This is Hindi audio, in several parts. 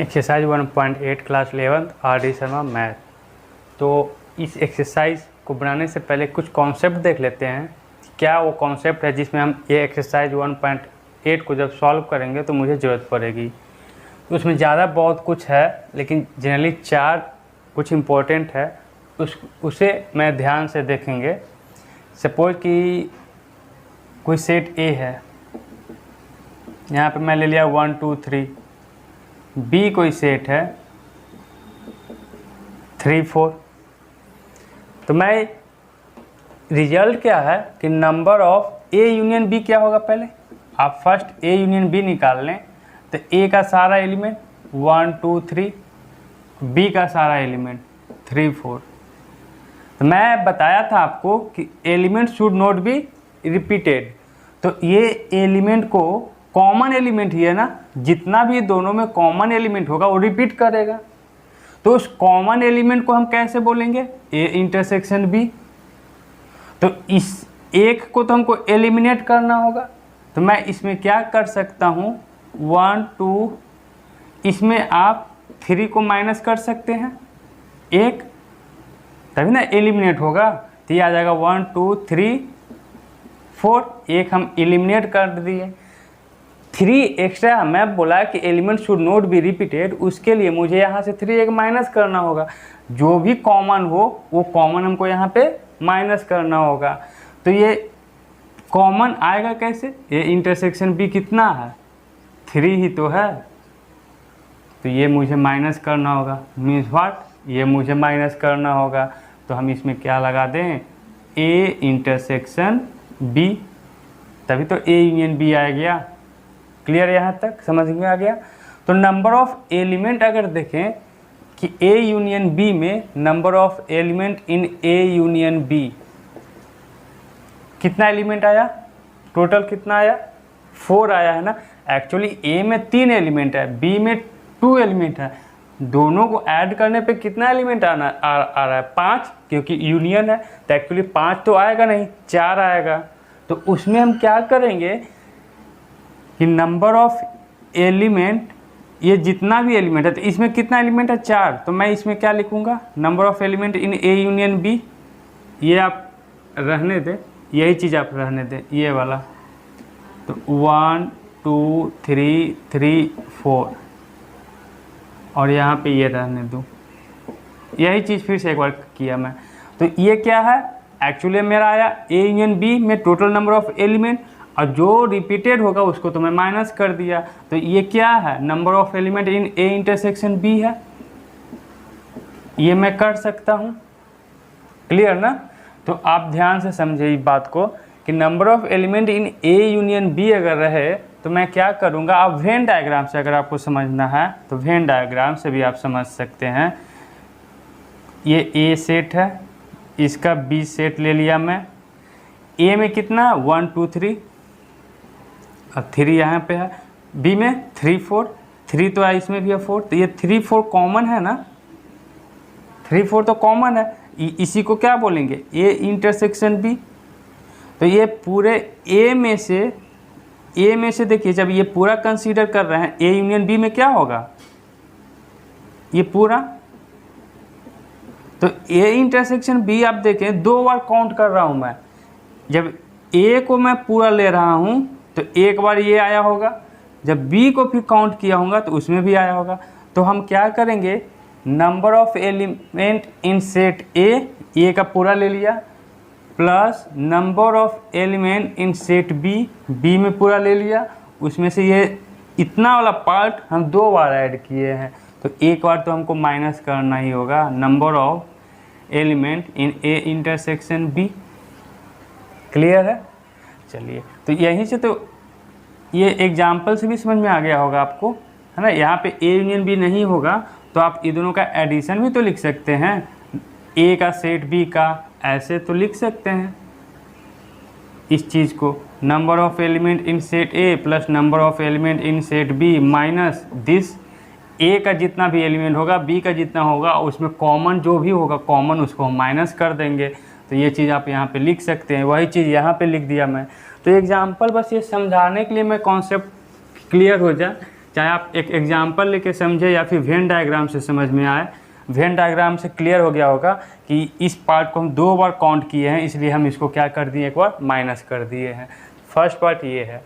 Exercise 1.8 class 11 RD. Sharma math. तो इस एक्सरसाइज को बनाने से पहले कुछ कॉन्सेप्ट देख लेते हैं। क्या वो कॉन्सेप्ट है जिसमें हम ये एक्सरसाइज 1.8 को जब सॉल्व करेंगे तो मुझे ज़रूरत पड़ेगी। तो उसमें ज़्यादा बहुत कुछ है, लेकिन जनरली 4 कुछ इम्पोर्टेंट है, उसे मैं ध्यान से देखेंगे। सपोज कि कोई सेट ए है, यहाँ पे मैं ले लिया 1 2 3। बी कोई सेट है 3 4। तो मैं रिजल्ट क्या है कि number of A union B क्या होगा, पहले आप फर्स्ट ए यूनियन बी निकाल लें। तो ए का सारा एलिमेंट 1 2 3, बी का सारा एलिमेंट 3 4। तो मैं बताया था आपको कि element should not be repeated. तो ये एलिमेंट को कॉमन एलिमेंट ही है ना, जितना भी दोनों में कॉमन एलिमेंट होगा वो रिपीट करेगा। तो उस कॉमन एलिमेंट को हम कैसे बोलेंगे, ए इंटरसेक्शन बी। तो इस एक को तो हमको एलिमिनेट करना होगा। तो मैं इसमें क्या कर सकता हूँ, 1 2, इसमें आप 3 को माइनस कर सकते हैं, एक तभी ना एलिमिनेट होगा। तो ये आ जाएगा 1 2 3 4, एक हम एलिमिनेट कर दिए। 3 एक्स्ट्रा मैं बोला कि element should not be repeated, उसके लिए मुझे यहाँ से 3 एक माइनस करना होगा। जो भी कॉमन हो वो कॉमन हमको यहाँ पे माइनस करना होगा। तो ये कॉमन आएगा कैसे, ये इंटरसेक्शन बी कितना है 3 ही तो है, तो ये मुझे माइनस करना होगा। मीन्स व्हाट, ये मुझे माइनस करना होगा। तो हम इसमें क्या लगा दें, ए इंटरसेक्शन बी, तभी तो ए यूनियन बी आ गया। क्लियर, यहाँ तक समझ में आ गया। तो नंबर ऑफ एलिमेंट अगर देखें कि ए यूनियन बी में number of element in A union B कितना एलिमेंट आया, टोटल कितना आया, 4 आया है ना। एक्चुअली ए में 3 एलिमेंट है, बी में 2 एलिमेंट है। दोनों को ऐड करने पे कितना एलिमेंट आ रहा है, 5, क्योंकि यूनियन है। तो एक्चुअली 5 तो आएगा नहीं, 4 आएगा। तो उसमें हम क्या करेंगे कि नंबर ऑफ एलिमेंट, ये जितना भी एलिमेंट है, तो इसमें कितना एलिमेंट है, 4। तो मैं इसमें क्या लिखूंगा, number of element in A union B. ये आप रहने दें, यही चीज़ आप रहने दें, ये वाला। तो 1 2 3 3 4, और यहाँ पे ये रहने दूँ, यही चीज़ फिर से एक बार किया मैं। तो ये क्या है, एक्चुअली मेरा आया ए यूनियन बी में टोटल नंबर ऑफ एलिमेंट, और जो रिपीटेड होगा उसको तो मैं माइनस कर दिया। तो ये क्या है, number of element in A intersection B है। ये मैं कर सकता हूँ। क्लियर ना। तो आप ध्यान से समझिए इस बात को कि number of element in A union B अगर रहे तो मैं क्या करूँगा। आप वेन डायग्राम से अगर आपको समझना है तो वेन डायग्राम से भी आप समझ सकते हैं। ये ए सेट है, इसका बी सेट ले लिया मैं। ए में कितना 1 2 3, और 3 यहाँ पे है। बी में 3 4, 3 तो है, इसमें भी है 4। तो ये 3 4 कॉमन है ना, 3 4 तो कॉमन है। इसी को क्या बोलेंगे, ए इंटरसेक्शन बी। तो ये पूरे ए में से देखिए, जब ये पूरा कंसीडर कर रहे हैं, ए यूनियन बी में क्या होगा, ये पूरा। तो ए इंटरसेक्शन बी आप देखें 2 बार काउंट कर रहा हूँ मैं। जब ए को मैं पूरा ले रहा हूँ तो एक बार ये आया होगा, जब बी को फिर काउंट किया होगा तो उसमें भी आया होगा। तो हम क्या करेंगे, number of element in set A का पूरा ले लिया, plus number of element in set B में पूरा ले लिया। उसमें से ये इतना वाला पार्ट हम 2 बार ऐड किए हैं, तो एक बार तो हमको माइनस करना ही होगा, number of element in A intersection B. Clear है। चलिए, तो यहीं से तो ये एग्जाम्पल से भी समझ में आ गया होगा आपको, है ना। यहाँ पे ए यूनियन बी नहीं होगा तो आप इन दोनों का एडिशन भी तो लिख सकते हैं, ए का सेट बी का, ऐसे तो लिख सकते हैं इस चीज़ को। Number of element in set A plus number of element in set B minus this, A का जितना भी एलिमेंट होगा, बी का जितना होगा, उसमें कॉमन जो भी होगा कॉमन उसको हम माइनस कर देंगे। तो ये चीज़ आप यहाँ पे लिख सकते हैं, वही चीज़ यहाँ पे लिख दिया मैं। तो एग्जाम्पल बस ये समझाने के लिए, मैं कॉन्सेप्ट क्लियर हो जाए चाहे आप एक एग्जाम्पल लेके समझे या फिर वेन डायग्राम से समझ में आए। वेन डायग्राम से क्लियर हो गया होगा कि इस पार्ट को हम 2 बार काउंट किए हैं, इसलिए हम इसको क्या कर दिए, एक बार माइनस कर दिए हैं। फर्स्ट पार्ट ये है।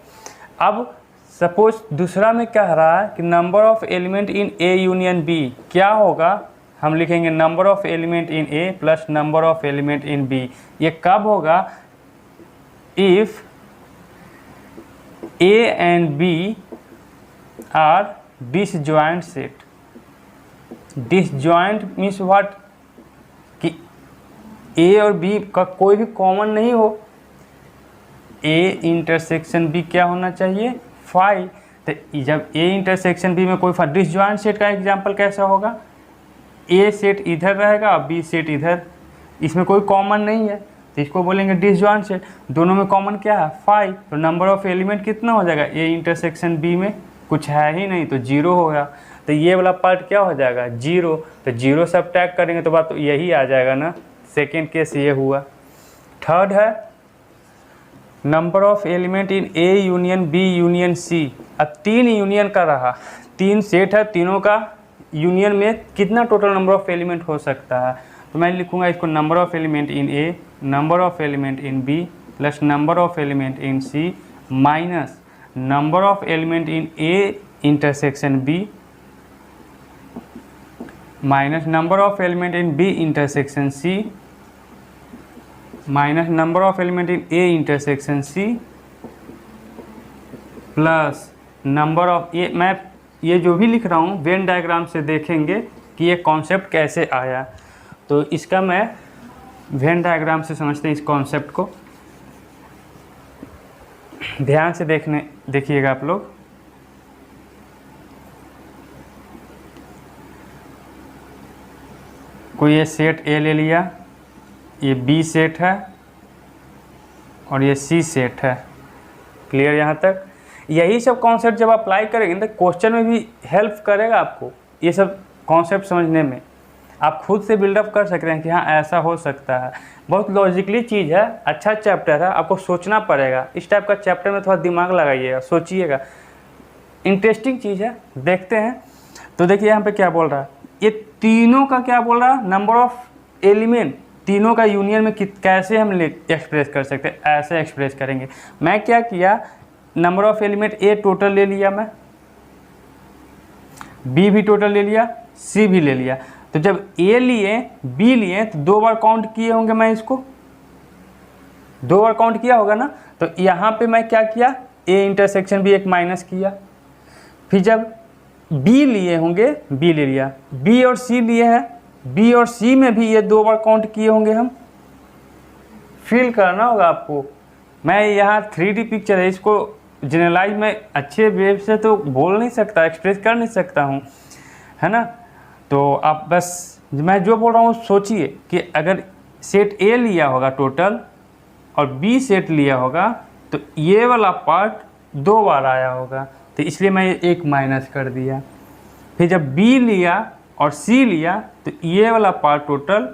अब सपोज दूसरा में क्या रहा है कि number of element in A union B क्या होगा, हम लिखेंगे number of element in A plus number of element in B. ये कब होगा, if A and B are disjoint set. Disjoint means what, कि ए और बी का कोई भी कॉमन नहीं हो। ए इंटरसेक्शन बी क्या होना चाहिए, 5। तो जब ए इंटरसेक्शन बी में कोई डिसजॉइंट सेट का एग्जांपल कैसा होगा, ए सेट इधर रहेगा और बी सेट इधर, इसमें कोई कॉमन नहीं है तो इसको बोलेंगे डिसजॉइंट सेट। दोनों में कॉमन क्या है, 5। तो नंबर ऑफ एलिमेंट कितना हो जाएगा, ए इंटरसेक्शन बी में कुछ है ही नहीं तो 0 होगा। तो ये वाला पार्ट क्या हो जाएगा, 0। तो 0 सब्ट्रैक्ट करेंगे तो बात तो यही आ जाएगा ना। सेकेंड केस ये हुआ। थर्ड है number of element in A union B union C. अब 3 यूनियन का रहा, 3 सेट है, तीनों का यूनियन में कितना टोटल नंबर ऑफ एलिमेंट हो सकता है। तो मैं लिखूंगा इसको number of element in A, number of element in B plus number of element in C minus number of element in A intersection B minus number of element in B intersection C minus number of element in A intersection C plus number of मैं ये जो भी लिख रहा हूँ वेन डायग्राम से देखेंगे कि ये कॉन्सेप्ट कैसे आया। तो इसका मैं वेन डायग्राम से समझते हैं इस कॉन्सेप्ट को। ध्यान से देखिएगा आप लोग। कोई ये सेट ए ले लिया, ये बी सेट है और ये सी सेट है। क्लियर यहाँ तक। यही सब कॉन्सेप्ट जब अप्लाई करेंगे तो क्वेश्चन में भी हेल्प करेगा आपको। ये सब कॉन्सेप्ट समझने में आप खुद से बिल्डअप कर सकते हैं कि हाँ ऐसा हो सकता है। बहुत लॉजिकली चीज़ है, अच्छा चैप्टर है, आपको सोचना पड़ेगा। इस टाइप का चैप्टर में थोड़ा दिमाग लगाइएगा, सोचिएगा, इंटरेस्टिंग चीज़ है। देखते हैं। तो देखिए यहाँ पे क्या बोल रहा है, ये तीनों का क्या बोल रहा है, नंबर ऑफ एलिमेंट तीनों का यूनियन में कैसे हम एक्सप्रेस कर सकते हैं, ऐसे एक्सप्रेस करेंगे। मैं क्या किया, number of element A total ले लिया, मैं बी भी टोटल ले लिया, सी भी ले लिया। तो जब ए लिए बी लिए तो 2 बार काउंट किए होंगे, मैं इसको 2 बार काउंट किया होगा ना। तो यहाँ पे मैं क्या किया, ए इंटरसेक्शन बी एक माइनस किया। फिर जब बी लिए होंगे, बी ले लिया, बी और सी लिए हैं, बी और सी में भी ये 2 बार काउंट किए होंगे। हम फील करना होगा आपको। मैं यहाँ 3D पिक्चर है, इसको जनरलाइज में अच्छे वे से तो बोल नहीं सकता, एक्सप्रेस कर नहीं सकता हूँ, है ना। तो आप बस मैं जो बोल रहा हूँ सोचिए कि अगर सेट ए लिया होगा टोटल और बी सेट लिया होगा तो ये वाला पार्ट 2 बार आया होगा, तो इसलिए मैं एक माइनस कर दिया। फिर जब बी लिया और सी लिया तो ये वाला पार्ट टोटल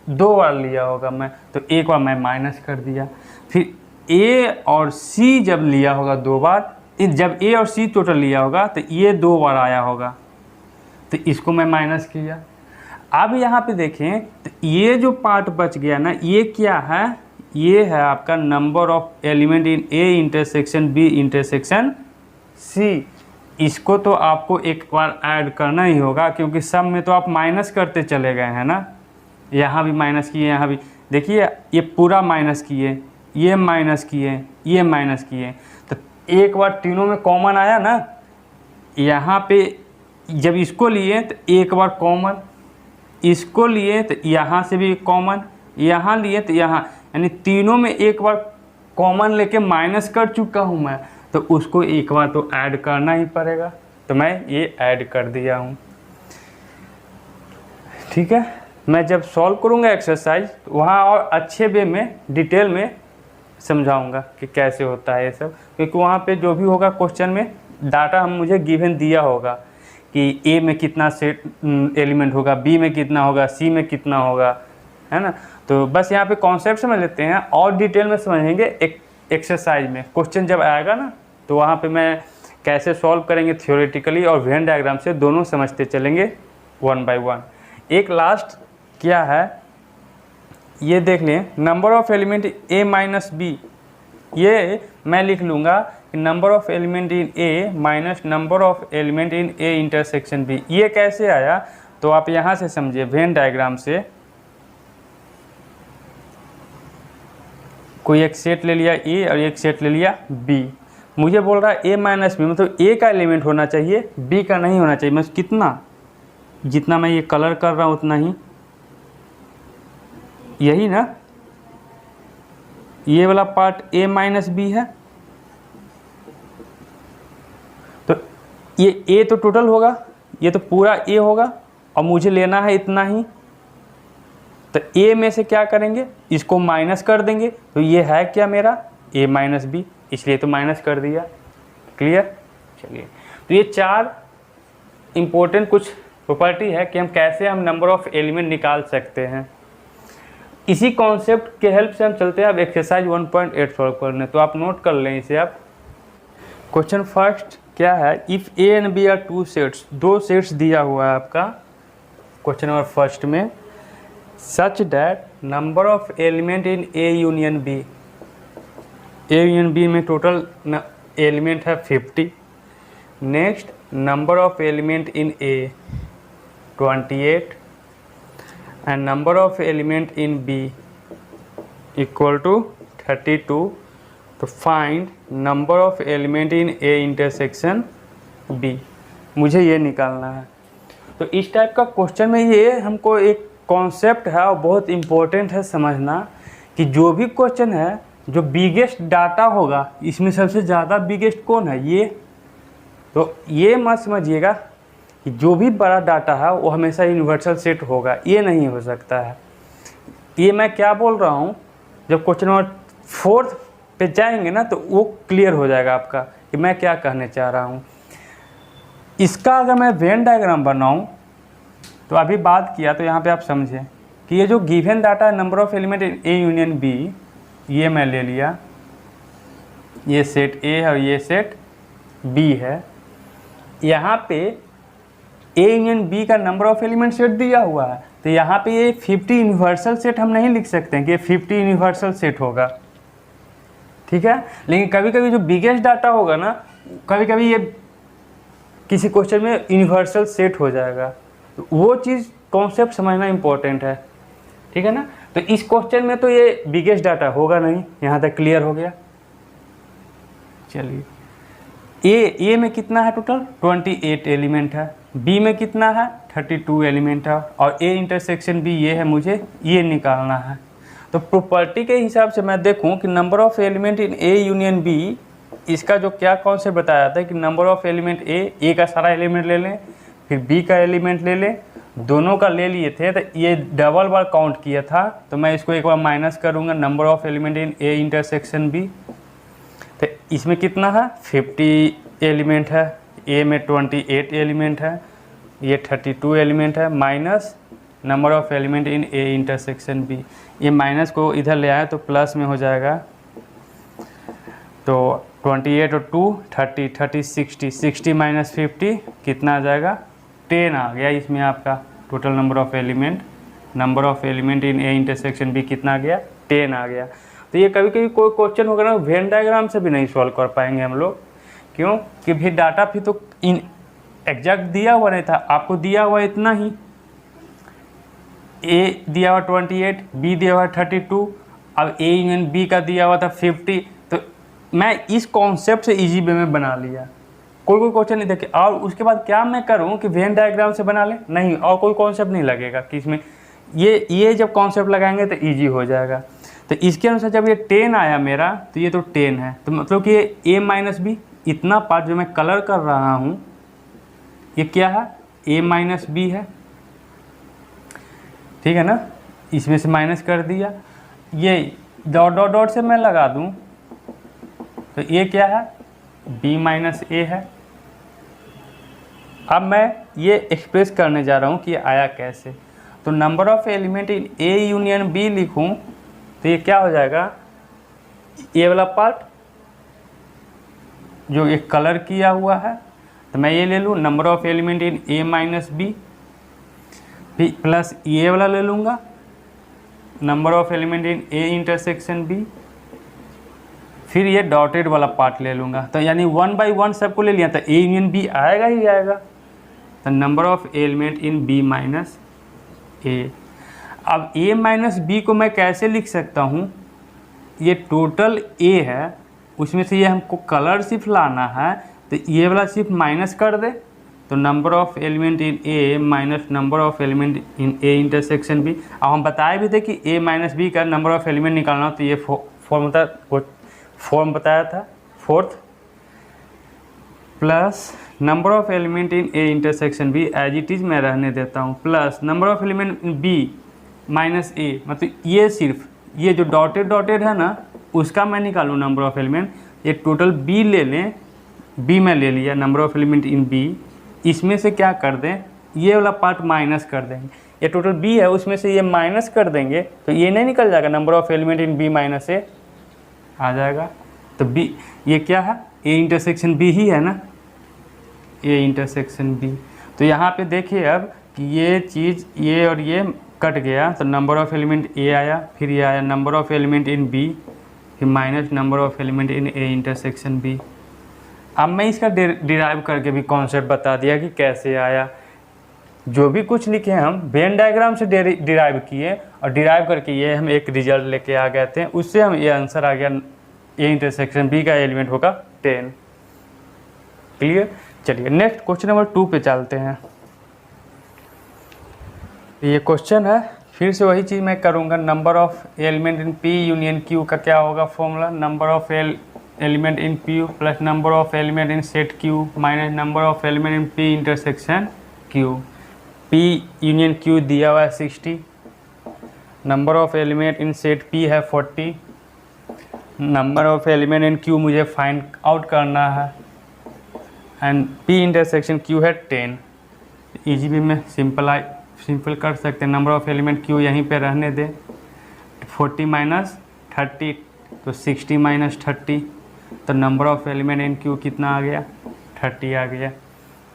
2 बार लिया होगा मैं, तो एक बार मैं माइनस कर दिया। फिर ए और सी जब लिया होगा 2 बार, जब ए और सी टोटल लिया होगा तो ये 2 बार आया होगा, तो इसको मैं माइनस किया। अब यहाँ पे देखें तो ये जो पार्ट बच गया ना, ये क्या है, ये है आपका number of element in A intersection B intersection C. इसको तो आपको एक बार ऐड करना ही होगा, क्योंकि सब में तो आप माइनस करते चले गए हैं ना। यहाँ भी माइनस किए, यहाँ भी देखिए ये पूरा माइनस किए, ये माइनस किए, ये माइनस किए। तो एक बार तीनों में कॉमन आया ना, यहाँ पे जब इसको लिए तो एक बार कॉमन, इसको लिए तो यहाँ से भी कॉमन, यहाँ लिए तो यहाँ, यानी तीनों में एक बार कॉमन लेके माइनस कर चुका हूँ मैं, तो उसको एक बार तो ऐड करना ही पड़ेगा। तो मैं ये ऐड कर दिया हूँ। ठीक है, मैं जब सॉल्व करूँगा एक्सरसाइज वहाँ और अच्छे वे में डिटेल में समझाऊँगा कि कैसे होता है ये सब, क्योंकि वहाँ पे जो भी होगा क्वेश्चन में डाटा हम मुझे गिवन दिया होगा कि ए में कितना सेट एलिमेंट होगा, बी में कितना होगा, सी में कितना होगा, है ना। तो बस यहाँ पे कॉन्सेप्ट समझ लेते हैं और डिटेल में समझेंगे एक एक्सरसाइज में। क्वेश्चन जब आएगा ना तो वहाँ पे मैं कैसे सॉल्व करेंगे थियोरेटिकली और वेन डायग्राम से, दोनों समझते चलेंगे वन बाय वन। एक लास्ट क्या है ये देख लें, number of element A minus B, ये मैं लिख लूँगा कि number of element in A minus number of element in A intersection B. ये कैसे आया तो आप यहाँ से समझिए, वेन डायग्राम से कोई एक सेट ले लिया ए और एक सेट ले लिया बी, मुझे बोल रहा है ए माइनस बी, मतलब ए का एलिमेंट होना चाहिए, बी का नहीं होना चाहिए। मैं कितना, जितना मैं ये कलर कर रहा हूँ उतना ही, यही ना, ये वाला पार्ट ए माइनस बी है, तो ये ए तो टोटल होगा, ये तो पूरा ए होगा और मुझे लेना है इतना ही, तो ए में से क्या करेंगे, इसको माइनस कर देंगे, तो ये है क्या मेरा ए माइनस बी, इसलिए तो माइनस कर दिया। क्लियर। चलिए, तो ये 4 इम्पोर्टेंट कुछ प्रॉपर्टी है कि हम कैसे हम नंबर ऑफ एलिमेंट निकाल सकते हैं। इसी कॉन्सेप्ट के हेल्प से हम चलते हैं अब एक्सरसाइज 1.8 सॉल्व करने, तो आप नोट कर लें इसे आप। क्वेश्चन फर्स्ट क्या है, if A and B are 2 sets, 2 sets दिया हुआ है आपका क्वेश्चन नंबर फर्स्ट में, such that number of element in A union B, A union B में टोटल एलिमेंट है 50। Next, number of element in A 28 and number of element in B equal to 32, तो find number of element in A intersection B, मुझे ये निकालना है। तो इस टाइप का क्वेश्चन में ये हमको एक कॉन्सेप्ट है और बहुत इम्पोर्टेंट है समझना कि जो भी क्वेश्चन है, जो बिगेस्ट डाटा होगा, इसमें सबसे ज़्यादा बिगेस्ट कौन है, ये। तो ये मत समझिएगा कि जो भी बड़ा डाटा है वो हमेशा यूनिवर्सल सेट होगा, ये नहीं हो सकता है। ये मैं क्या बोल रहा हूँ, जब क्वेश्चन नंबर 4 पे जाएंगे ना तो वो क्लियर हो जाएगा आपका कि मैं क्या कहने चाह रहा हूँ। इसका अगर मैं वेन डायग्राम बनाऊँ तो अभी बात किया, तो यहाँ पे आप समझें कि ये जो गिवन डाटा है number of element in A union B, ये मैं ले लिया, ये सेट ए है और ये सेट बी है। यहाँ पे ए यूनियन बी का नंबर ऑफ एलिमेंट सेट दिया हुआ है, तो यहाँ पे ये 50 यूनिवर्सल सेट हम नहीं लिख सकते हैं कि ये 50 यूनिवर्सल सेट होगा, ठीक है। लेकिन कभी कभी जो बिगेस्ट डाटा होगा ना, कभी कभी ये किसी क्वेश्चन में यूनिवर्सल सेट हो जाएगा, तो वो चीज़ कॉन्सेप्ट समझना इंपॉर्टेंट है, ठीक है ना। तो इस क्वेश्चन में तो ये बिगेस्ट डाटा होगा नहीं, यहाँ तक क्लियर हो गया। चलिए, ए में कितना है टोटल 28 एलिमेंट है, बी में कितना है 32 एलिमेंट है, और ए इंटरसेक्शन बी ये है, मुझे ये निकालना है। तो प्रॉपर्टी के हिसाब से मैं देखूं कि number of element in A union B, इसका जो क्या कॉन्सेप्ट बताया जाता है कि नंबर ऑफ एलिमेंट ए का सारा एलिमेंट ले लें, फिर बी का एलिमेंट ले लें, दोनों का ले लिए थे तो ये डबल बार काउंट किया था, तो मैं इसको एक बार माइनस करूँगा, number of element in A intersection B, तो इसमें कितना है 50 एलिमेंट है, ए में 28 एलिमेंट है, ये 32 एलिमेंट है, minus number of element in A intersection B, ये माइनस को इधर ले आए तो प्लस में हो जाएगा, तो 28 और 2 30 30 60 60 माइनस 50 कितना आ जाएगा 10 आ गया। इसमें आपका total number of element in A intersection B कितना आ गया 10 आ गया। तो ये कभी कभी कोई क्वेश्चन होगा ना, वेन डायग्राम से भी नहीं सॉल्व कर पाएंगे हम लोग, क्यों कि भी डाटा भी तो इन एग्जैक्ट दिया हुआ नहीं था, आपको दिया हुआ इतना ही, ए दिया हुआ 28, बी दिया हुआ 32, अब ए यूनियन बी का दिया हुआ था 50, तो मैं इस कॉन्सेप्ट से इजी वे में बना लिया, कोई क्वेश्चन नहीं देखे। और उसके बाद क्या मैं करूं कि वेन डायग्राम से बना ले, नहीं और कोई कॉन्सेप्ट नहीं लगेगा कि इसमें ये जब कॉन्सेप्ट लगाएंगे तो ईजी हो जाएगा। तो इसके अनुसार जब ये 10 आया मेरा, तो ये तो 10 है, तो मतलब कि ये ए माइनस बी, इतना पार्ट जो मैं कलर कर रहा हूँ ये क्या है ए माइनस बी है, ठीक है ना, इसमें से माइनस कर दिया, ये डॉट डॉट डॉट से मैं लगा दूं तो ये क्या है बी माइनस ए है। अब मैं ये एक्सप्रेस करने जा रहा हूँ कि ये आया कैसे, तो number of element in A union B लिखूँ तो ये क्या हो जाएगा, ए वाला पार्ट जो एक कलर किया हुआ है, तो मैं ये ले लूँ number of element in A minus B, plus ये वाला ले लूँगा number of element in A intersection B, फिर ये डॉटेड वाला पार्ट ले लूँगा। तो यानी 1 by 1 सबको ले लिया, तो ए यूनियन बी आएगा ही आएगा। तो number of element in B minus A. अब ए माइनस बी को मैं कैसे लिख सकता हूँ, ये टोटल ए है, उसमें से ये हमको कलर सिर्फ लाना है, तो ये वाला सिर्फ माइनस कर दे, तो number of element in A minus number of element in A intersection B. अब हम बताए भी थे कि ए माइनस बी का नंबर ऑफ एलिमेंट निकालना हो, तो ये फॉर्म बताया था, fourth plus number of element in A intersection B as it is मैं रहने देता हूँ, plus number of element in B minus A, मतलब ये सिर्फ ये जो डॉटेड है ना उसका मैं निकालूँ नंबर ऑफ एलिमेंट। ये टोटल बी ले लें, बी में ले लिया number of element in B, इसमें से क्या कर दें, ये वाला पार्ट माइनस कर देंगे। ये टोटल बी है, उसमें से ये माइनस कर देंगे, तो ये नहीं निकल जाएगा, number of element in B minus A आ जाएगा। तो बी ये क्या है, ए इंटरसेक्शन बी ही है ना, ए इंटरसेक्शन बी। तो यहाँ पे देखिए अब कि ये चीज़ ये और ये कट गया, तो नंबर ऑफ एलिमेंट ए आया, फिर ये आया number of element in B, फिर minus number of element in A intersection B. अब मैं इसका डिराइव करके भी कॉन्सेप्ट बता दिया कि कैसे आया। जो भी कुछ लिखे हम वेन डायग्राम से डिराइव किए, और डिराइव करके ये हम एक रिजल्ट लेके आ गए थे, उससे हम ये आंसर आ गया ए इंटरसेक्शन बी का एलिमेंट होगा 10। क्लियर। चलिए नेक्स्ट क्वेश्चन नंबर 2 पे चलते हैं। ये क्वेश्चन है, फिर से वही चीज़ मैं करूँगा, number of element in P union Q का क्या होगा formula, number of element in P plus number of element in set Q minus number of element in P intersection Q. P union Q दिया हुआ है 60, number of element in set P है 40, number of element in Q मुझे फाइंड आउट करना है, एंड पी इंटरसेक्शन क्यू है 10। इजी भी में सिंपल कर सकते हैं, नंबर ऑफ एलिमेंट क्यू यहीं पे रहने दें, 40 माइनस 30 तो 60 माइनस 30, तो number of element in Q कितना आ गया, 30 आ गया।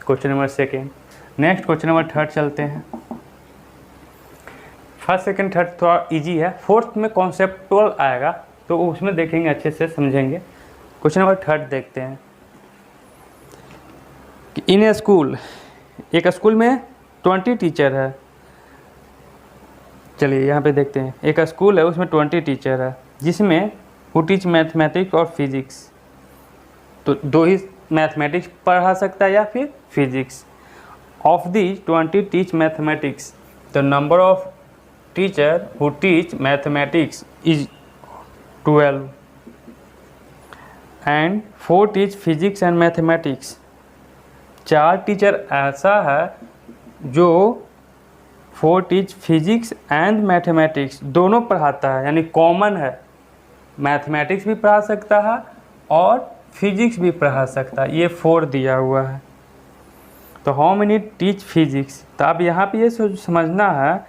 Question number 2। Next question number 3 चलते हैं। फर्स्ट सेकंड थर्ड थोड़ा इजी है, फोर्थ में कॉन्सेप्टुअल आएगा, तो उसमें देखेंगे अच्छे से समझेंगे। क्वेश्चन नंबर 3 देखते हैं कि इन ए स्कूल, एक स्कूल में 20 टीचर है। चलिए यहाँ पे देखते हैं, एक स्कूल है उसमें 20 टीचर है, जिसमें वो टीच मैथमेटिक्स और फिजिक्स, तो 2 ही मैथमेटिक्स पढ़ा सकता है या फिर physics. Of these 20 teach mathematics, the number of teacher who teach mathematics is 12 and 4 teach physics and mathematics. 4 teacher ऐसा है जो 4 टीच फिजिक्स एंड मैथमेटिक्स दोनों पढ़ाता है, यानी कॉमन है, मैथमेटिक्स भी पढ़ा सकता है और फिजिक्स भी पढ़ा सकता है। ये 4 दिया हुआ है, तो हाउ मेनी टीच फिजिक्स। तो अब यहाँ पे ये समझना है,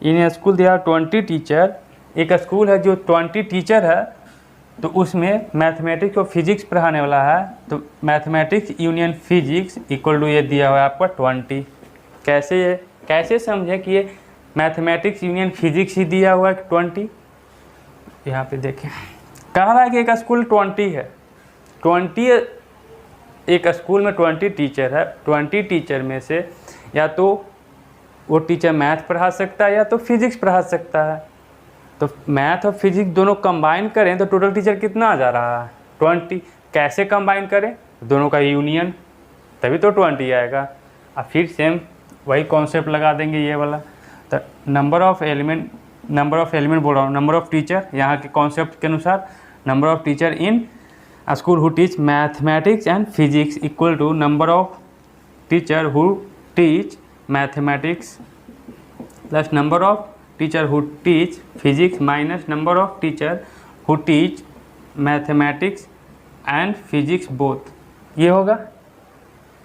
इन स्कूल दिया 20 टीचर, एक स्कूल है जो 20 टीचर है, तो उसमें मैथमेटिक्स और फिजिक्स पढ़ाने वाला है, तो mathematics union physics equal to ये दिया हुआ है आपका 20। कैसे समझे कि ये मैथमेटिक्स यूनियन फिजिक्स ही दिया हुआ है 20। यहाँ पे देखें, कह रहा है कि एक स्कूल 20 है, 20 एक स्कूल में 20 टीचर है, 20 टीचर में से या तो वो टीचर मैथ पढ़ा सकता है या तो फिजिक्स पढ़ा सकता है। तो मैथ और फिजिक्स दोनों कंबाइन करें तो टोटल टीचर कितना आ जा रहा है, 20। कैसे कंबाइन करें, दोनों का यूनियन, तभी तो 20 आएगा। अब फिर सेम वही कॉन्सेप्ट लगा देंगे ये वाला, तो नंबर ऑफ एलिमेंट बोल रहा हूँ, नंबर ऑफ टीचर यहाँ के कॉन्सेप्ट के अनुसार, number of teacher in school who teach mathematics and physics equal to number of teacher who teach mathematics plus number of teacher who teach physics minus number of teacher who teach mathematics and physics both. ये होगा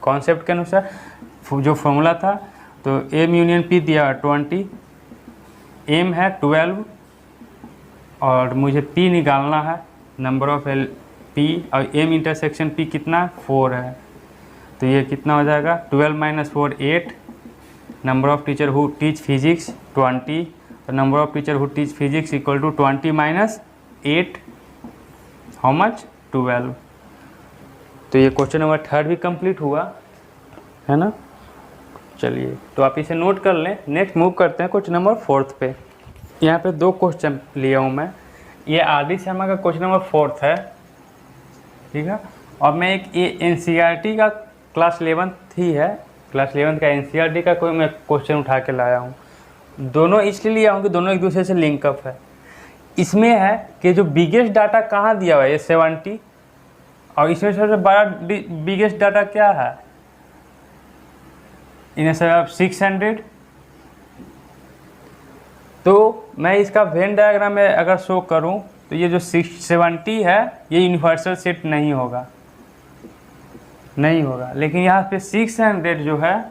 कॉन्सेप्ट के अनुसार जो फॉर्मूला था। तो एम यूनियन पी दिया 20, एम है 12 और मुझे पी निकालना है, नंबर ऑफ P और M इंटरसेक्शन P कितना 4 है, तो ये कितना हो जाएगा 12 - 4 8। Number of teacher who teach physics 20, और number of teacher who teach physics equal to 20 - 8, how much 12। तो ये क्वेश्चन नंबर 3 भी कंप्लीट हुआ है ना। चलिए तो आप इसे नोट कर लें। नेक्स्ट मूव करते हैं क्वेश्चन नंबर 4 पे। यहाँ पे 2 क्वेश्चन लिया हूँ मैं। ये आर.डी. शर्मा का क्वेश्चन नंबर 4 है, ठीक है। और मैं एक ये NCERT का क्लास 11th ही है, क्लास 11th का NCERT का कोई मैं क्वेश्चन उठा के लाया हूँ। दोनों इसलिए लिया हूँ कि दोनों एक दूसरे से लिंकअप है। इसमें है कि जो बिगेस्ट डाटा कहाँ दिया हुआ है, ये 70, और इसमें सबसे बड़ा बिगेस्ट डाटा क्या है, इन्हें सब 600। तो मैं इसका वेन डायग्राम में अगर शो करूं तो ये जो 670 है ये यूनिवर्सल सेट नहीं होगा, लेकिन यहाँ पे 600 जो है,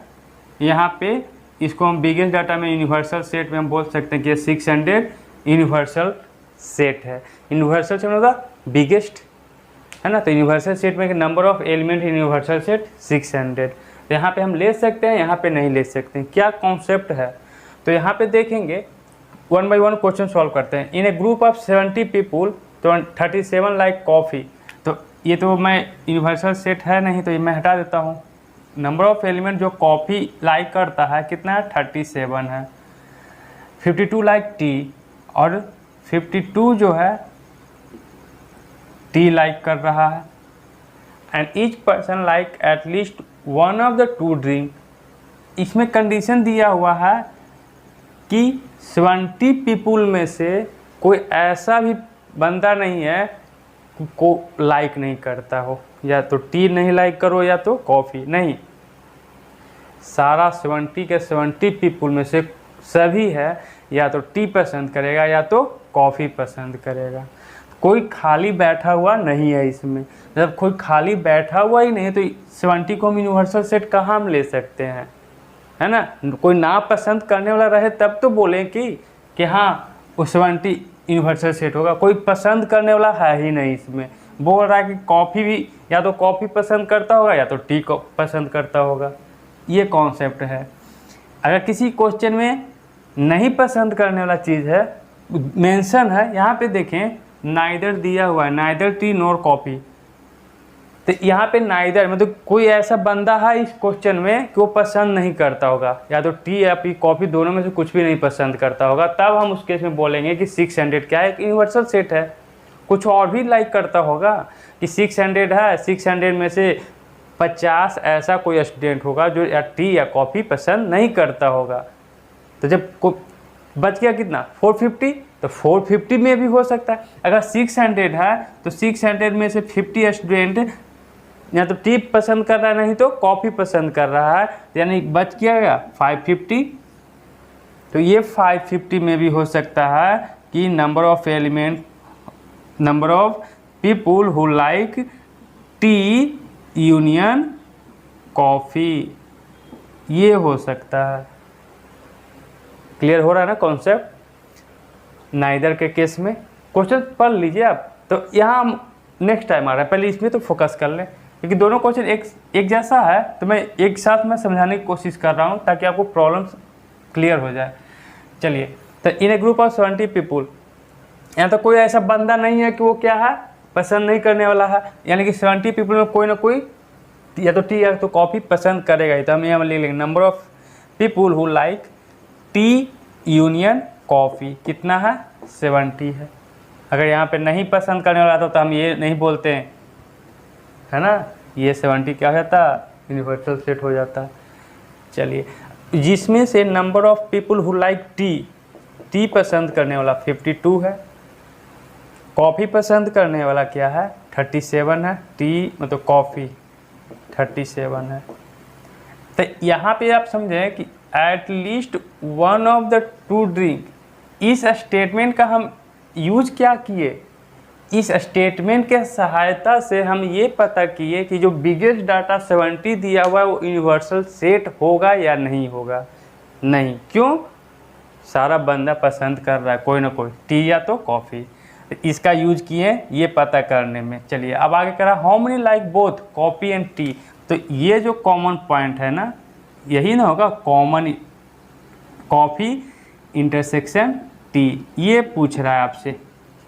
यहाँ पे इसको हम बिगेस्ट डाटा में यूनिवर्सल सेट में हम बोल सकते हैं कि 600 यूनिवर्सल सेट है। यूनिवर्सल सेट होगा बिगेस्ट, है ना। तो यूनिवर्सल सेट में number of element universal set 600। तो यहाँ पे हम ले सकते हैं, यहाँ पे नहीं ले सकते हैं। क्या कॉन्सेप्ट है, तो यहाँ पे देखेंगे 1 by 1 क्वेश्चन सॉल्व करते हैं। इन ए ग्रुप ऑफ 70 पीपुल तो 37 लाइक कॉफ़ी। तो ये तो मैं यूनिवर्सल सेट है नहीं, तो ये मैं हटा देता हूँ। नंबर ऑफ एलिमेंट जो कॉफ़ी लाइक करता है कितना है 37 है। 52 लाइक टी, और 52 जो है टी लाइक कर रहा है। And each person like at least one of the 2 drink. इसमें कंडीशन दिया हुआ है कि 70 पीपुल में से कोई ऐसा भी बंदा नहीं है को लाइक नहीं करता हो, या तो टी नहीं लाइक करो या तो कॉफ़ी नहीं। सारा 70 के 70 पीपुल में से सभी है या तो टी पसंद करेगा या तो कॉफ़ी पसंद करेगा। कोई खाली बैठा हुआ नहीं है इसमें। जब कोई खाली बैठा हुआ ही नहीं है तो 70 को हम यूनिवर्सल सेट कहाँ हम ले सकते हैं, है ना। कोई ना पसंद करने वाला रहे तब तो बोलें कि हाँ वो 70 यूनिवर्सल सेट होगा। कोई पसंद करने वाला है ही नहीं इसमें। बोल रहा है कि कॉफ़ी भी या तो कॉफ़ी पसंद करता होगा या तो टी को पसंद करता होगा। ये कॉन्सेप्ट है। अगर किसी क्वेश्चन में नहीं पसंद करने वाला चीज़ है, मेंशन है, यहाँ पे देखें नाइदर दिया हुआ है, नाइदर टी नोर कॉफ़ी। तो यहाँ पे नाइदर मतलब कोई ऐसा बंदा है इस क्वेश्चन में कि वो पसंद नहीं करता होगा, या तो टी या फिर कॉफ़ी, दोनों में से कुछ भी नहीं पसंद करता होगा। तब हम उस केस में बोलेंगे कि 600 क्या है, एक यूनिवर्सल सेट है। कुछ और भी लाइक करता होगा कि 600 है, 600 में से 50 ऐसा कोई स्टूडेंट होगा जो या टी या कॉफ़ी पसंद नहीं करता होगा। तो जब को बच गया कितना 450, तो 450 में भी हो सकता है। अगर 600 है तो 600 में से 50 स्टूडेंट या तो टी पसंद कर रहा है नहीं तो कॉफ़ी पसंद कर रहा है, यानी बच गया 550। तो ये 550 में भी हो सकता है कि number of element, number of people who like T union coffee, ये हो सकता है। क्लियर हो रहा है ना कॉन्सेप्ट। नाइदर के केस में क्वेश्चन पढ़ लीजिए आप। तो यहाँ हम नेक्स्ट टाइम आ रहा है, पहले इसमें तो फोकस कर लें क्योंकि दोनों क्वेश्चन एक जैसा है। तो मैं एक साथ में समझाने की कोशिश कर रहा हूँ ताकि आपको प्रॉब्लम्स क्लियर हो जाए। चलिए, तो इन ए ग्रुप ऑफ 70 पीपुल, यहाँ तो कोई ऐसा बंदा नहीं है कि वो क्या है पसंद नहीं करने वाला है, यानी कि 70 पीपुल में कोई ना कोई या तो टी या तो कॉफ़ी पसंद करेगा ही। तो हम यहाँ लिख लेंगे number of people who like T union coffee कितना है 70 है। अगर यहाँ पे नहीं पसंद करने वाला था तो हम ये नहीं बोलते हैं, है ना। ये 70 क्या हो जाता, यूनिवर्सल सेट हो जाता। चलिए, जिसमें से number of people who like T पसंद करने वाला 52 है, कॉफ़ी पसंद करने वाला क्या है 37 है, टी मतलब कॉफ़ी 37 है। तो यहाँ पे आप समझें कि at least one of the 2 drink, इस स्टेटमेंट का हम यूज क्या किए, इस स्टेटमेंट के सहायता से हम ये पता किए कि जो बिगेस्ट डाटा 70 दिया हुआ है वो यूनिवर्सल सेट होगा या नहीं होगा। नहीं, क्यों, सारा बंदा पसंद कर रहा है कोई ना कोई टी या तो कॉफ़ी। तो इसका यूज किए ये पता करने में। चलिए अब आगे करा how many like both coffee and T. तो ये जो कॉमन पॉइंट है ना, यही ना होगा कॉमन, कॉफ़ी इंटरसेक्शन टी। ये पूछ रहा है आपसे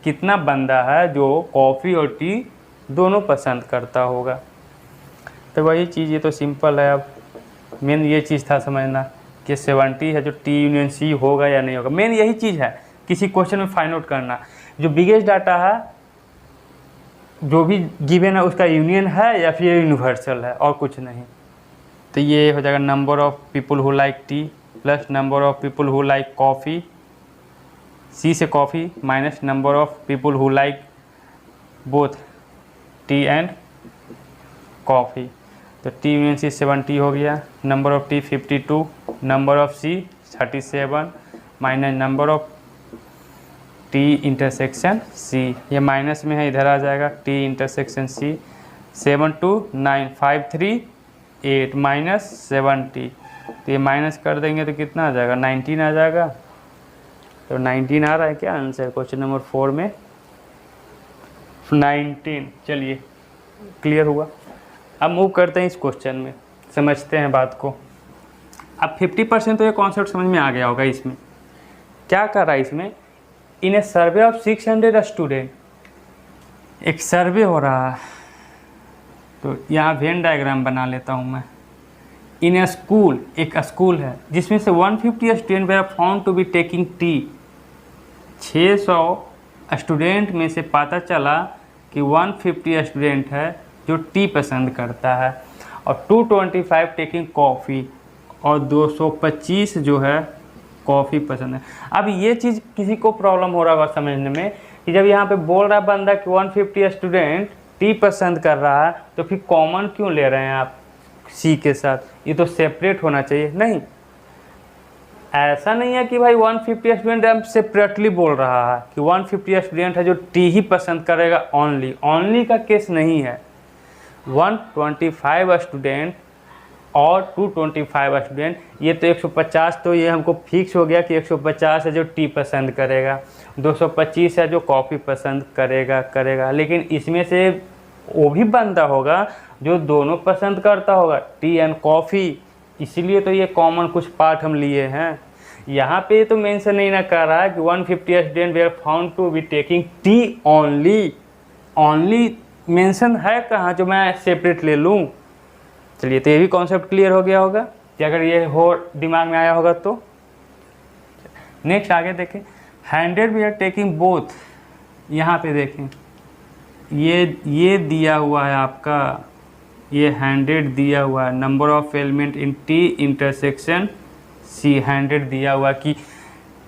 कितना बंदा है जो कॉफ़ी और टी दोनों पसंद करता होगा। तो वही चीज़, ये तो सिंपल है। अब मेन ये चीज़ था समझना कि 70 है जो टी यूनियन सी होगा या नहीं होगा। मेन यही चीज़ है किसी क्वेश्चन में फाइंड आउट करना, जो बिगेस्ट डाटा है जो भी गिवन है उसका यूनियन है या फिर यूनिवर्सल है और कुछ नहीं। तो ये हो जाएगा number of people who like tea plus number of people who like coffee, C से coffee minus number of people who like both tea and coffee. तो टी यूनियन सी 70 हो गया, number of T 52, number of C 37 minus number of T intersection C. ये माइनस में है, इधर आ जाएगा टी इंटरसेक्शन सी। 7 2 9 5 3 8 माइनस 70। तो ये माइनस कर देंगे तो कितना आ जाएगा, 19 आ जाएगा। तो 19 आ रहा है क्या आंसर क्वेश्चन नंबर 4 में, 19। चलिए क्लियर हुआ। अब मूव करते हैं इस क्वेश्चन में, समझते हैं बात को। अब 50% तो ये कॉन्सेप्ट समझ में आ गया होगा। इसमें क्या कर रहा है, इसमें इन ए सर्वे ऑफ 600 स्टूडेंट, एक सर्वे हो रहा है। तो यहाँ वेन डायग्राम बना लेता हूँ मैं। इन ए स्कूल, एक स्कूल है जिसमें से 150 student were found to be taking tea. 600 student में से पता चला कि 150 स्टूडेंट है जो टी पसंद करता है और 225 टेकिंग कॉफ़ी और 225 जो है कॉफ़ी पसंद है। अब ये चीज़ किसी को प्रॉब्लम हो रहा होगा समझने में कि जब यहाँ पे बोल रहा बंदा कि 150 स्टूडेंट टी पसंद कर रहा है तो फिर कॉमन क्यों ले रहे हैं आप सी के साथ, ये तो सेपरेट होना चाहिए। नहीं, ऐसा नहीं है कि भाई 150 स्टूडेंट हम सेपरेटली बोल रहा है कि 150 स्टूडेंट है जो टी ही पसंद करेगा। ओनली का केस नहीं है। 125 स्टूडेंट और 225 स्टूडेंट, ये तो 150, तो ये हमको फिक्स हो गया कि 150 है जो टी पसंद करेगा, 225 है जो कॉफ़ी पसंद करेगा। लेकिन इसमें से वो भी बंदा होगा जो दोनों पसंद करता होगा, टी एंड कॉफ़ी। इसीलिए तो ये कॉमन कुछ पार्ट हम लिए हैं। यहाँ पे तो मेंशन नहीं ना कर रहा है कि 150 student were found to be taking tea only mention है कहाँ जो मैं सेपरेट ले लूँ। चलिए, तो ये भी कॉन्सेप्ट क्लियर हो गया होगा कि अगर ये हो दिमाग में आया होगा तो। नेक्स्ट आगे देखें, 100 वी आर टेकिंग बोथ। यहाँ पे देखें ये दिया हुआ है आपका, ये 100 दिया हुआ है, number of element in T intersection C 100 दिया हुआ कि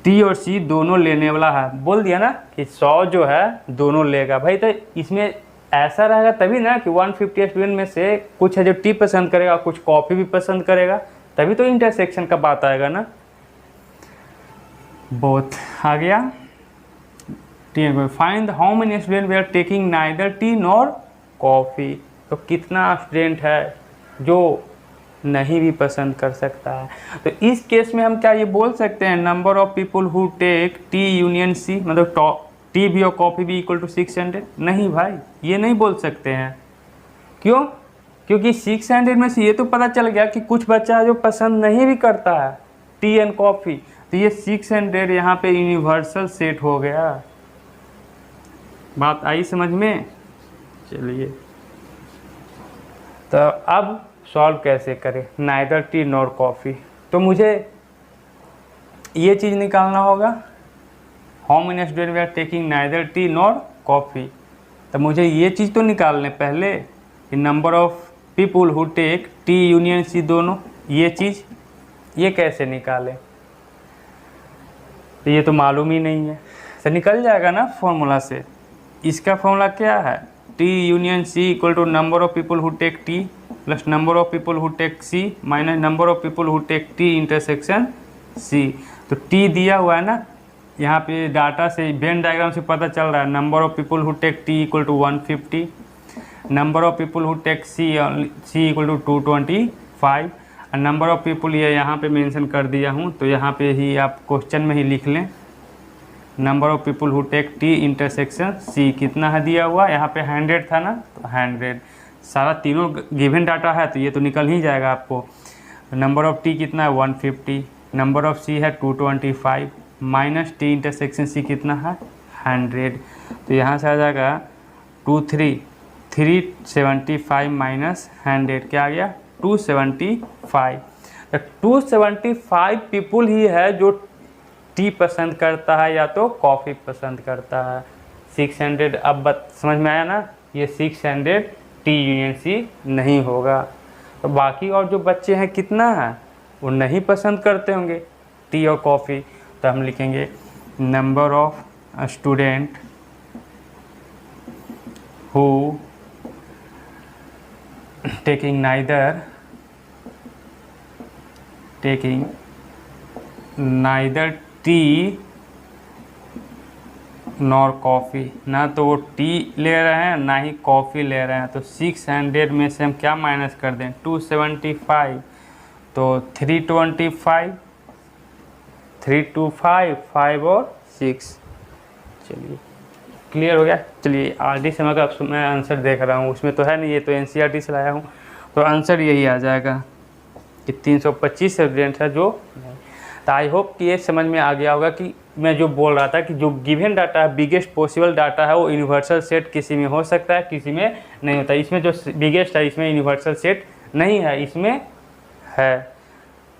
टी और सी दोनों लेने वाला है। बोल दिया ना कि 100 जो है दोनों लेगा भाई। तो इसमें ऐसा रहेगा तभी ना कि 150 स्टूडेंट में से कुछ है जो टी पसंद करेगा, कुछ कॉफ़ी भी पसंद करेगा, तभी तो इंटरसेक्शन का बात आएगा ना। बोथ आ गया। Find how many student we are taking neither tea nor coffee. तो कितना स्टूडेंट है जो नहीं भी पसंद कर सकता है। तो इस केस में हम क्या ये बोल सकते हैं, number of people who take T union C, मतलब टी भी और कॉफ़ी भी इक्वल टू 600? नहीं भाई, ये नहीं बोल सकते हैं। क्यों? क्योंकि 600 में से ये तो पता चल गया कि कुछ बच्चा जो पसंद नहीं भी करता है टी एंड कॉफ़ी, तो ये 600 यहाँ पे यूनिवर्सल सेट हो गया। बात आई समझ में? चलिए, तो अब सॉल्व कैसे करें, नाइदर टी नॉर कॉफ़ी। तो मुझे ये चीज़ निकालना होगा, how many student we are taking neither tea nor coffee. तो मुझे ये चीज़ तो निकालने पहले कि number of people who take T union C दोनों, ये चीज़ ये कैसे निकालें। तो ये तो मालूम ही नहीं है। तो निकल जाएगा ना फॉर्मूला से। इसका फॉर्मूला क्या है, T union C equal to number of people who take T plus number of people who take C minus number of people who take T intersection C. तो टी दिया हुआ है ना, यहाँ पे डाटा से वेन डायग्राम से पता चल रहा है, number of people who take T equal to 150, number of people who take C equal to 225 और नंबर ऑफ पीपल ये यहाँ पे मेंशन कर दिया हूँ। तो यहाँ पे ही आप क्वेश्चन में ही लिख लें number of people who take T intersection C कितना है दिया हुआ, यहाँ पे 100 था ना, तो 100 सारा तीनों गिवन डाटा है तो ये तो निकल ही जाएगा आपको। नंबर ऑफ टी कितना है 150, नंबर ऑफ सी है 225 माइनस टी इंटरसेक्शन सी कितना है 100, तो यहाँ से आ जाएगा 375 माइनस 100 क्या आ गया 275। तो 275 पीपुल ही है जो टी पसंद करता है या तो कॉफ़ी पसंद करता है। 600 अब समझ में आया ना, ये 600 टी यूनियन सी नहीं होगा। तो बाकी और जो बच्चे हैं कितना है वो नहीं पसंद करते होंगे टी और कॉफ़ी, तो हम लिखेंगे number of student who taking neither tea nor coffee, ना तो वो टी ले रहे हैं ना ही कॉफ़ी ले रहे हैं। तो 600 में से हम क्या माइनस कर दें 275, तो 325 5 और 6। चलिए क्लियर हो गया। चलिए आरडी समय का मैं आंसर देख रहा हूँ, उसमें तो है नहीं, ये तो एनसीईआरटी से लाया हूँ, तो आंसर यही आ जाएगा कि 325 स्टूडेंट है जो। तो आई होप कि ये समझ में आ गया होगा कि मैं जो बोल रहा था कि जो गिवन डाटा है बिगेस्ट पॉसिबल डाटा है वो यूनिवर्सल सेट किसी में हो सकता है किसी में नहीं होता। इसमें जो बिगेस्ट है इसमें यूनिवर्सल सेट नहीं है, इसमें है।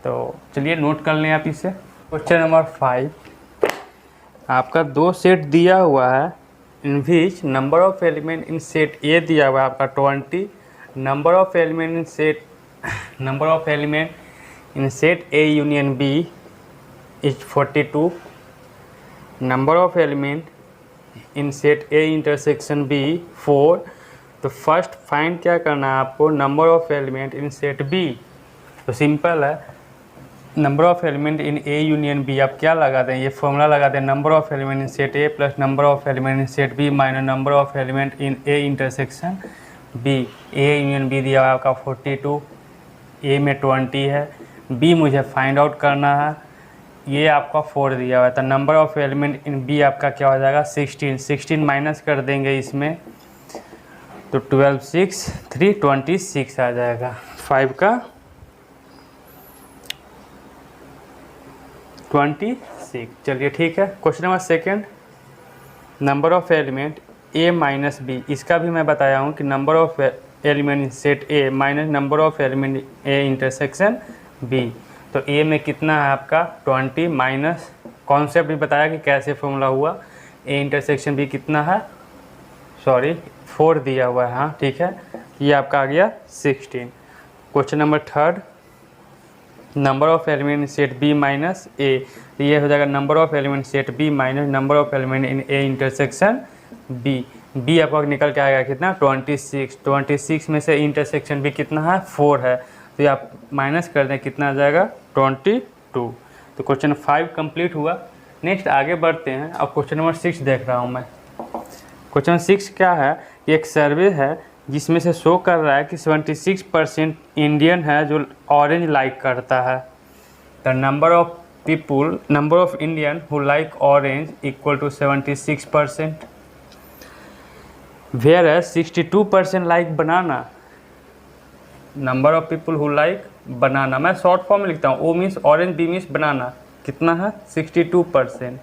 तो चलिए नोट कर लें आप इसे। क्वेश्चन नंबर 5, आपका 2 सेट दिया हुआ है in which number of element in set A दिया हुआ है आपका 20, number of element in set A union B is 42, number of element in set A intersection B 4। तो फर्स्ट फाइंड क्या करना है आपको number of element in set B. तो सिंपल है, number of element in A union B आप क्या लगा दें, ये फॉर्मूला लगा दें number of element in set A plus number of element in set B minus number of element in A intersection B. A union B दिया हुआ आपका 42, ए में 20 है, बी मुझे फाइंड आउट करना है, ये आपका 4 दिया हुआ है। तो number of element in B आपका क्या हो जाएगा 16 माइनस कर देंगे इसमें, तो 12 6 3 26 आ जाएगा 5 का 26। चलिए ठीक है। Question number 2, number of element A minus B, इसका भी मैं बताया हूँ कि number of element in set A minus number of element A intersection B. तो ए में कितना है आपका 20 माइनस कॉन्सेप्ट भी बताया कि कैसे फॉर्मूला हुआ, ए इंटरसेक्शन बी कितना है 4 दिया हुआ है, हाँ ठीक है, ये आपका आ गया 16। Question number 3, number of element in set B minus A, ये हो जाएगा number of element set B minus number of element in A intersection B. B आपका निकल के आएगा कितना 26 में से इंटरसेक्शन बी कितना है 4 है, तो ये आप माइनस कर दें कितना आ जाएगा 22। तो क्वेश्चन 5 कंप्लीट हुआ। नेक्स्ट आगे बढ़ते हैं। अब क्वेश्चन नंबर 6 देख रहा हूँ मैं। क्वेश्चन 6 क्या है, एक सर्वे है जिसमें से शो कर रहा है कि 76% इंडियन है जो ऑरेंज लाइक करता है। The number of Indian who like orange equal to 76%, where है 62% like banana. Number of people who like banana, मैं शॉर्ट फॉर्म में लिखता हूँ, O means orange, B means banana, कितना है 62%।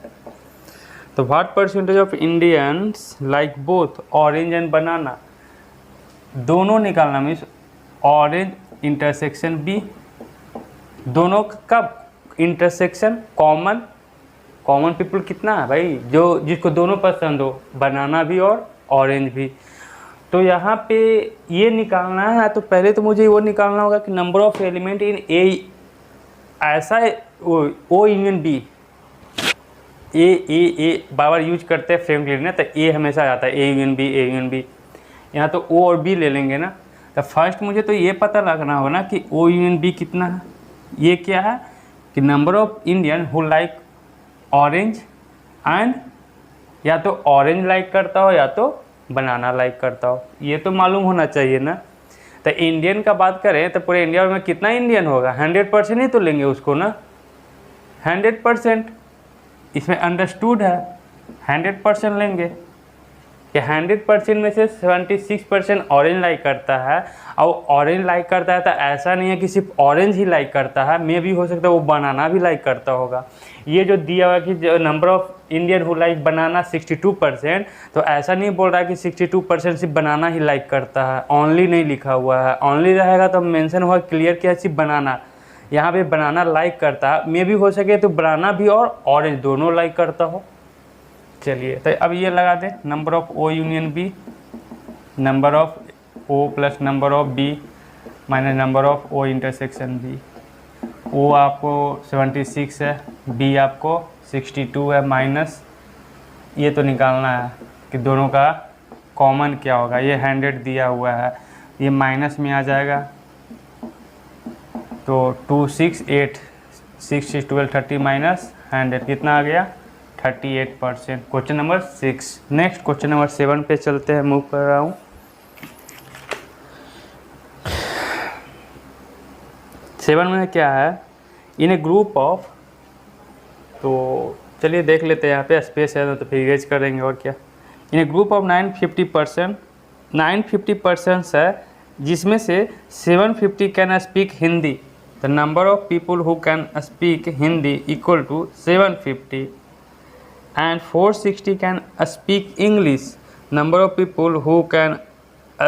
तो what percentage of Indians like both orange and banana, दोनों निकालना मीन्स ऑरेंज इंटरसेक्शन बी, दोनों का इंटरसेक्शन कॉमन पीपल कितना है भाई, जो जिसको दोनों पसंद हो, बनाना भी और ऑरेंज भी। तो यहाँ पे ये निकालना है, तो पहले तो मुझे वो निकालना होगा कि नंबर ऑफ एलिमेंट इन ए, ऐसा ओ यूनियन बी, ए बार बार यूज करते हैं फ्रेम क्लियर ना, तो ए हमेशा आता है ए यूनियन बी, यहाँ तो ओ और बी ले लेंगे ना। तो फर्स्ट मुझे तो ये पता लगना होगा ना कि ओ यूनियन बी कितना है। ये क्या है कि number of Indian who like orange and, या तो ऑरेंज लाइक करता हो या तो बनाना लाइक करता हो, ये तो मालूम होना चाहिए ना। तो इंडियन का बात करें तो पूरे इंडिया में कितना इंडियन होगा, 100% ही तो लेंगे उसको ना, 100%। इसमें अंडरस्टूड है 100% लेंगे कि 100% में से 76% ऑरेंज लाइक करता है, और ऑरेंज लाइक करता है तो ऐसा नहीं है कि सिर्फ ऑरेंज ही लाइक करता है, मे भी हो सकता है वो बनाना भी लाइक करता होगा। ये जो दिया हुआ कि जो number of Indian who like banana 62%, तो ऐसा नहीं बोल रहा है कि 62% सिर्फ बनाना ही लाइक करता है, ओनली नहीं लिखा हुआ है। ओनली रहेगा तो मेंशन हुआ क्लियर किया सिर्फ बनाना, यहाँ पे बनाना लाइक करता है, मे भी हो सके तो बनाना भी और ऑरेंज दोनों लाइक करता हो। चलिए तो अब ये लगा दें, number of O union B, number of O plus number of B minus number of O intersection B. O आपको 76 है, बी आपको 62 है, माइनस ये तो निकालना है कि दोनों का कॉमन क्या होगा। ये 100 दिया हुआ है, ये माइनस में आ जाएगा तो 2 6 8 6 6 12 30 माइनस 100 कितना आ गया 38%। Question number 6। Next question number 7 पे चलते हैं, मूव कर रहा हूँ। 7 में क्या है, इन ए ग्रुप ऑफ, तो चलिए देख लेते हैं, यहाँ पे स्पेस है तो फिर इरेज करेंगे और क्या। इन ए ग्रुप ऑफ 950% है, जिसमें से 750 can speak Hindi, the number of people who can speak Hindi equal to 750 and 460 can speak English, number of people who can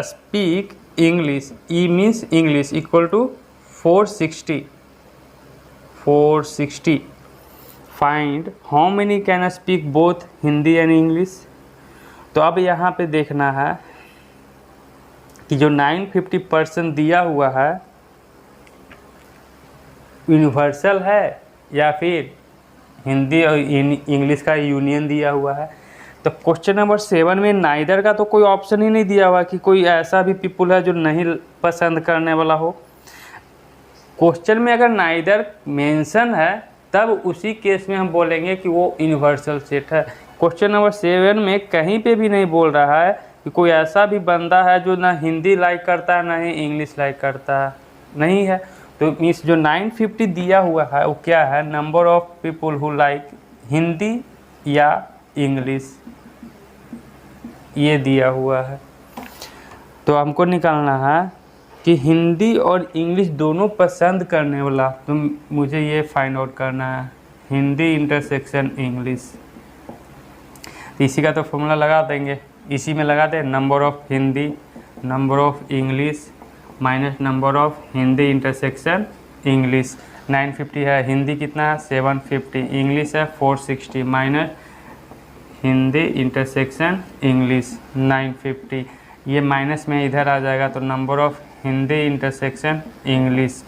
speak English, E means English equal to 460, find how many can speak both Hindi and English। तो अब यहाँ पे देखना है कि जो 950% दिया हुआ है यूनिवर्सल है या फिर हिंदी और इंग्लिश का यूनियन दिया हुआ है। तो क्वेश्चन नंबर 7 में नाइदर का तो कोई ऑप्शन ही नहीं दिया हुआ कि कोई ऐसा भी पीपुल है जो नहीं पसंद करने वाला हो। क्वेश्चन में अगर नाइदर मेंशन है तब उसी केस में हम बोलेंगे कि वो यूनिवर्सल सेट है। क्वेश्चन नंबर 7 में कहीं पे भी नहीं बोल रहा है कि कोई ऐसा भी बंदा है जो ना हिंदी लाइक करता है ना ही इंग्लिश लाइक करता है, नहीं है। तो मीन्स जो 950 दिया हुआ है वो क्या है, number of people who like Hindi या इंग्लिश, ये दिया हुआ है। तो हमको निकालना है कि हिंदी और इंग्लिश दोनों पसंद करने वाला, तो मुझे ये फाइंड आउट करना है, हिंदी इंटरसेक्शन इंग्लिश। इसी का तो फॉर्मूला लगा देंगे, इसी में लगा दें number of Hindi number of English minus number of Hindi intersection English. 950 है, हिंदी कितना है 750, इंग्लिश है 460 माइनस हिंदी इंटरसेक्शन इंग्लिश 950, ये माइनस में इधर आ जाएगा तो number of Hindi intersection English.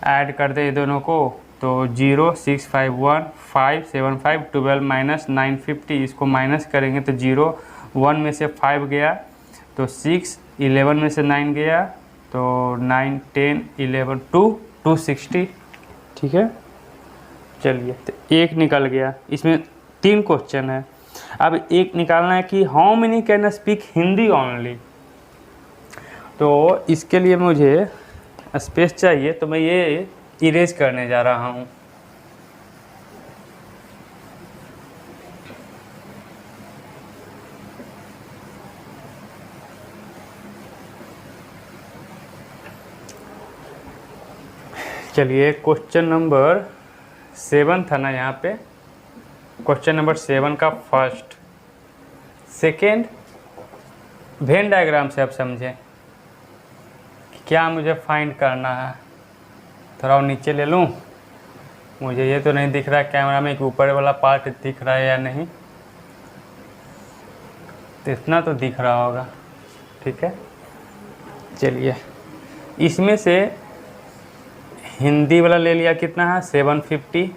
Add कर दे ये दोनों को तो 0 6 5 1 5 7 5 12 माइनस 950, इसको माइनस करेंगे तो 0 1 में से 5 गया तो 6, 11 में से 9 गया तो 9 10 11 260, ठीक है। चलिए तो एक निकल गया, इसमें 3 क्वेश्चन है। अब एक निकालना है कि how many can speak Hindi only, तो इसके लिए मुझे स्पेस चाहिए, तो मैं ये इरेज करने जा रहा हूँ। चलिए क्वेश्चन नंबर 7 था ना, यहाँ पे क्वेश्चन नंबर 7 का फर्स्ट सेकेंड वेन डायग्राम से आप समझें कि क्या मुझे फाइंड करना है। थोड़ा और नीचे ले लूँ, मुझे ये तो नहीं दिख रहा कैमरा में कि ऊपर वाला पार्ट दिख रहा है या नहीं, तो इतना तो दिख रहा होगा, ठीक है। चलिए इसमें से हिंदी वाला ले लिया, कितना है 750,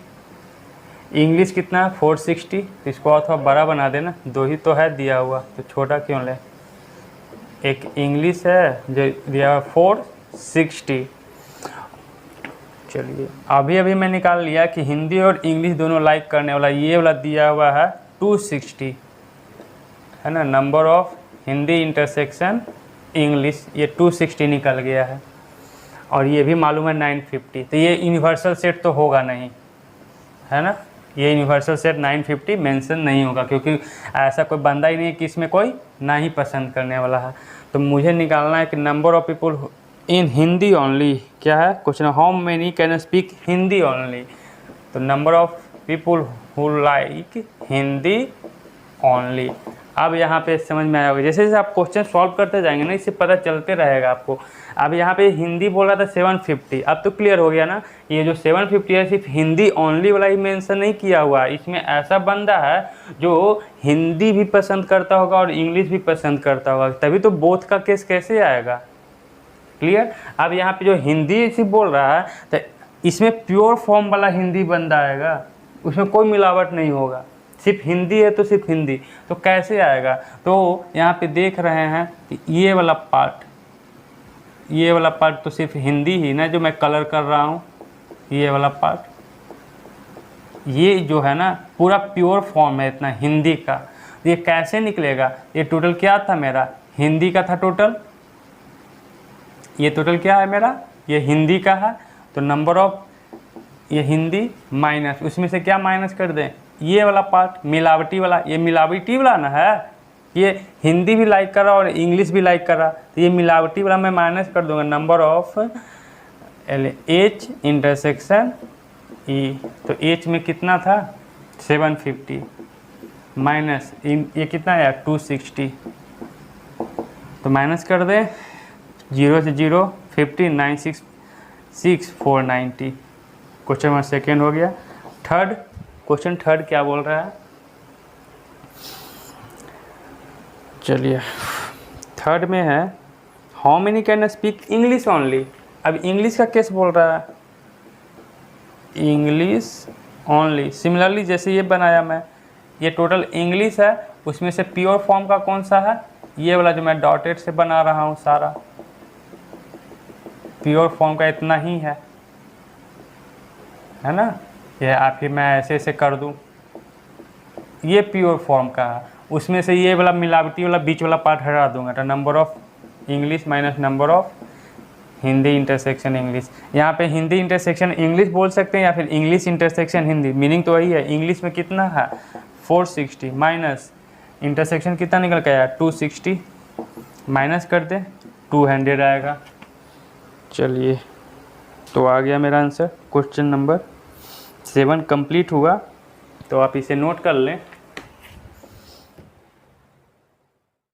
इंग्लिश कितना है 460, तो इसको और थोड़ा बड़ा बना देना, 2 ही तो है दिया हुआ तो छोटा क्यों ले। एक इंग्लिश है जो दिया हुआ 460। चलिए अभी मैं निकाल लिया कि हिंदी और इंग्लिश दोनों लाइक करने वाला ये वाला दिया हुआ है 260, है ना। Number of Hindi intersection English ये 260 निकल गया है, और ये भी मालूम है 950, तो ये यूनिवर्सल सेट तो होगा नहीं, है ना। ये यूनिवर्सल सेट 950 मेंशन नहीं होगा, क्योंकि ऐसा कोई बंदा ही नहीं है कि इसमें कोई ना ही पसंद करने वाला है। तो मुझे निकालना है कि number of people in Hindi only, क्या है question, how many can speak Hindi only. तो number of people who like Hindi only. अब यहाँ पे समझ में आया होगा, जैसे जैसे आप क्वेश्चन सॉल्व करते जाएंगे ना, इससे पता चलते रहेगा आपको। अब यहाँ पे हिंदी बोल रहा था 750, अब तो क्लियर हो गया ना, ये जो 750 है सिर्फ हिंदी ओनली वाला ही मेंशन नहीं किया हुआ है, इसमें ऐसा बंदा है जो हिंदी भी पसंद करता होगा और इंग्लिश भी पसंद करता होगा, तभी तो बोथ का केस कैसे आएगा। क्लियर। अब यहाँ पे जो हिंदी सिर्फ बोल रहा है तो इसमें प्योर फॉर्म वाला हिंदी बंदा आएगा, उसमें कोई मिलावट नहीं होगा, सिर्फ हिंदी है तो सिर्फ हिंदी, तो कैसे आएगा। तो यहाँ पे देख रहे हैं कि ये वाला पार्ट तो सिर्फ हिंदी ही ना, जो मैं कलर कर रहा हूँ, ये वाला पार्ट, ये जो है ना पूरा प्योर फॉर्म है इतना हिंदी का। ये कैसे निकलेगा, ये टोटल क्या था मेरा, हिंदी का था टोटल, ये टोटल क्या है मेरा, ये हिंदी का है, तो नंबर ऑफ ये हिंदी माइनस उसमें से क्या माइनस कर दें, ये वाला पार्ट मिलावटी वाला, ये मिलावटी वाला ना है, ये हिंदी भी लाइक कर रहा और इंग्लिश भी लाइक कर रहा, तो ये मिलावटी वाला मैं माइनस कर दूंगा, number of H intersection E. तो एच में कितना था 750 माइनस ये कितना है 260, तो माइनस कर दे 0 से 0 50 966 490। क्वेश्चन नंबर सेकेंड हो गया। क्वेश्चन थर्ड क्या बोल रहा है, चलिए थर्ड में है how many can speak English only. अब इंग्लिश का केस बोल रहा है, इंग्लिश ओनली। सिमिलरली जैसे ये बनाया मैं, ये टोटल इंग्लिश है, उसमें से प्योर फॉर्म का कौन सा है, ये वाला जो मैं डॉटेड से बना रहा हूँ, सारा प्योर फॉर्म का इतना ही है ना। ये आप ही मैं ऐसे ऐसे कर दूँ, ये प्योर फॉर्म का है, उसमें से ये वाला मिलावटी वाला बीच वाला पार्ट हटा दूंगा, तो number of English minus number of Hindi intersection English. यहाँ पे हिंदी इंटरसेक्शन इंग्लिश बोल सकते हैं या फिर इंग्लिश इंटरसेक्शन हिंदी, मीनिंग तो वही है। इंग्लिश में कितना है 460 माइनस इंटरसेक्शन कितना निकल के आया 260, माइनस कर दे 200 आएगा। चलिए तो आ गया मेरा आंसर, क्वेश्चन नंबर 7 कंप्लीट हुआ। तो आप इसे नोट कर लें।